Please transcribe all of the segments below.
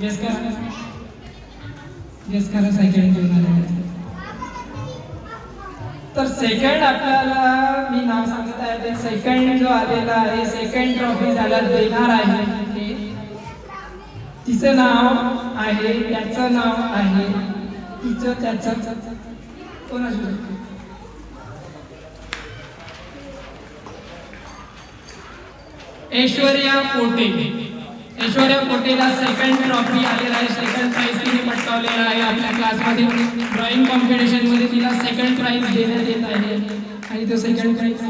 Guess करा, guess करा second घेऊन आलेले. तर सेकंड आपल्याला मी नाव सांगत आहे ते सेकंड जो आलेला आहे सेकंड ट्रॉफी झाला देणार आहे ते तिचं नाव आहे त्याचं नाव आहे तिचं त्याचं कोण असू शकतो. ऐश्वर्या पोटे. ऐश्वर्या पोटेला सेकंड ट्रॉफी आलेला आहे. सेकंड प्राइज तिने पटकावलेला आहे. आपल्या क्लासमध्ये ड्रॉइंग कॉम्पिटिशन मध्ये तिला सेकंड प्राइज देण्यात येत आहे आणि तो सेकंड प्राइज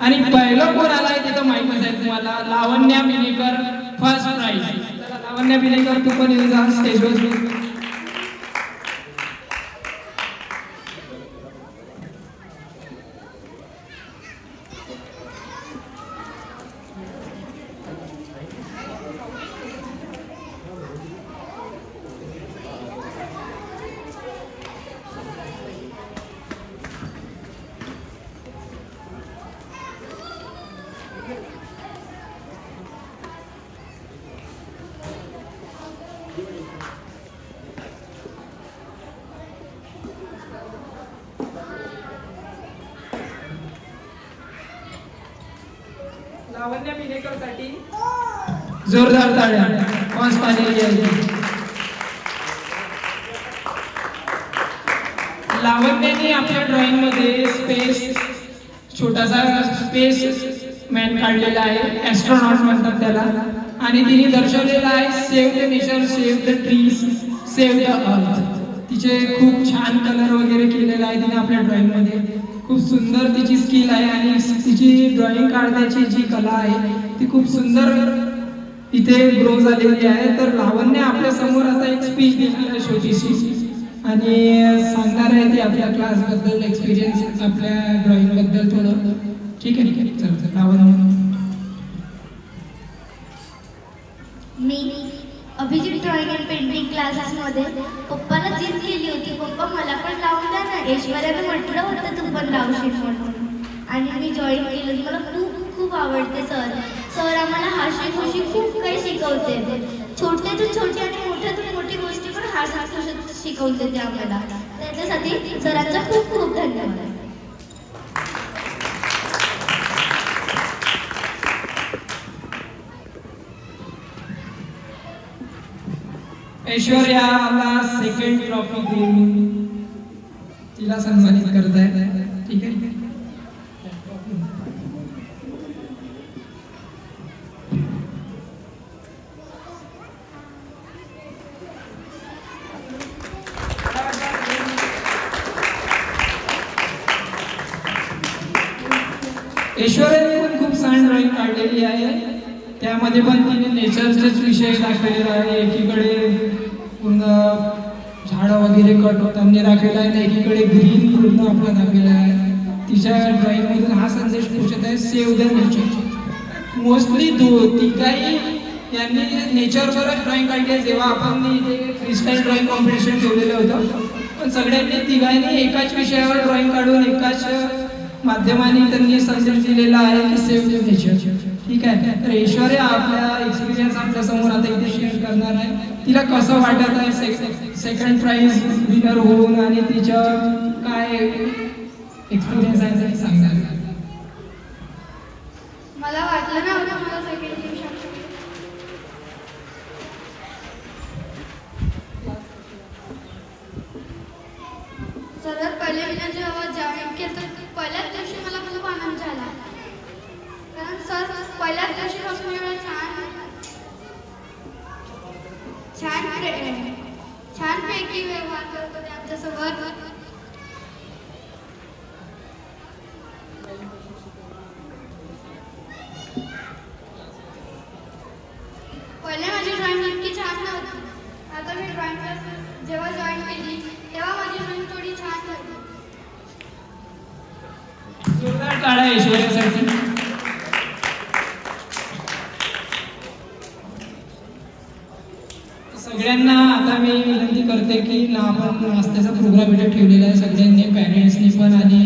आणि पहिलं कोण आलाय ते तर माहितच आहे तुम्हाला. लावण्या बिलेकर फर्स्ट प्राइज. लावण्या बिलेकर तू पण येऊन जा स्टेजवर. लावण्य बिलेकर साठी जोरदार टाळ्या. पाच पाहिजे. लावण्याने आपल्या ड्रॉइंग मध्ये स्पेस छोटासा स्पेस मॅन काढलेला आहे. ऍस्ट्रॉनॉट म्हणतात त्याला. आणि तिने दर्शवलेला आहे save the nature, save the trees, save the earth. तिचे खूप छान कलर वगैरे केलेला आहे तिने आपल्या ड्रॉइंग मध्ये. खूप सुंदर तिची स्किल आहे आणि तिची ड्रॉइंग काढण्याची जी कला आहे ती खूप सुंदर इथे ग्रो झालेली आहे. तर लावण्य आपल्या समोर आता एक स्पीच देणार आहे छोटीशी आणि सांगणार आहे ती आपल्या क्लास बद्दल एक्सपिरियन्स आपल्या ड्रॉइंग बद्दल थोडं. ठीक आहे ठीक आहे चल लावण्य. मी अभिजित ड्रॉइंग अँड पेंटिंग क्लासेसमध्ये पप्पाला जिद केली होती, पप्पा मला पण लावून द्या ना. ऐश्वर्याने म्हटलं होतं तू पण लावशील म्हणून आणि मी जॉईन केलं. मला खूप खूप आवडते सर. सर आम्हाला हसी खुशी खूप काही शिकवते. छोट्यातून छोटी आणि मोठ्यातून मोठी गोष्टी पण हसी शिकवते ते आम्हाला. त्याच्यासाठी सरांचा खूप खूप धन्यवाद. ऐश्वर्याला सेकंड ट्रॉफी देऊन तिला सन्मानित करत आहे. ठीक आहे. ऐश्वर्याने पण खूप छान ड्रॉइंग काढलेली आहे. त्यामध्ये पण तिने नेचरचेच विषय दाखवलेला आहे. एकीकडे पूर्ण झाडं वगैरे कट होताना दाखवलेला आहे, एकीकडे ग्रीन पूर्ण आपला दाखवलेला आहे. तिच्या ड्रॉइंग मधून हा संदेश पोहोचत आहे सेव्ह द नेचर. मोस्टली तिघाही यांनी नेचरवरच ड्रॉइंग काढली आहे. जेव्हा आपण इथे फ्रीस्टाईल ड्रॉइंग कॉम्पिटिशन ठेवलेलं होतं पण सगळ्यांनी तिघांनी एकाच विषयावर ड्रॉइंग काढून एकाच माध्यमाने त्यांनी संदेश दिलेला आहे की सेव्ह द नेचर. ठीक आहे. तर ऐश्वर्या आपल्या एक्सपिरियन्स आपल्या समोर आता इथे शेअर करणार आहे. तिला कसं वाटत आहे सेकंड प्राइज विनर होऊन आणि तिचं काय एक्सपिरियन्स आहे ते सांगणार. मला वाटलं ना मला सेकंड येऊ शकतो. सर्वात पहिले मी जेव्हा जॉईन केलं पहिल्याच दिवशी मला खूप आनंद झाला. कारण सर पहिल्याच दिवशीपासून एवढं छानपैकी व्यवहार करत होते आमच्यासोबत. पहिले माझी ड्रॉइंग इतकी छान नव्हती. आता मी ड्रॉइंग क्लास जेव्हा जॉईन केली तेव्हा माझी ड्रॉइंग थोडी छान झाली. जोरदार टाळ्या ऐश्वर्यासाठी. सगळ्यांना आता मी विनंती करते की आपण नाश्त्याचा प्रोग्राम इथे ठेवलेला आहे. सगळ्यांनी पॅरेंट्सनी पण आणि